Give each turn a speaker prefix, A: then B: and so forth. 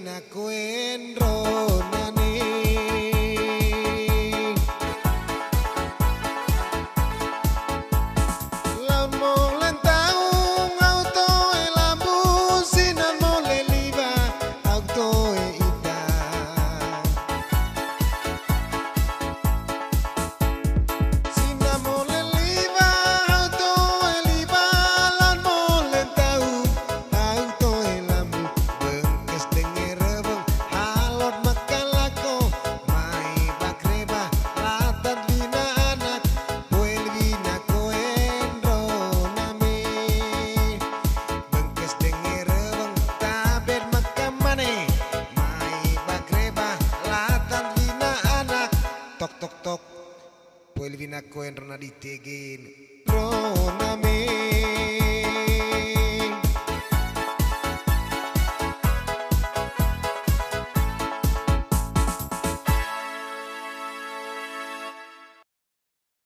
A: vina kuen ronani laun molen taung auto e lambu sinan mole liba auto e ita sinan mole liba auto e liba laun molen taung auto e lambu bengkes denger beng halot makalako mai bakreba latan vina anak poel vina koen ronami bengkes denger beng tabet makamane mai bakreba latan vina anak tok tok tok poel vina koen ronadi tegen ronami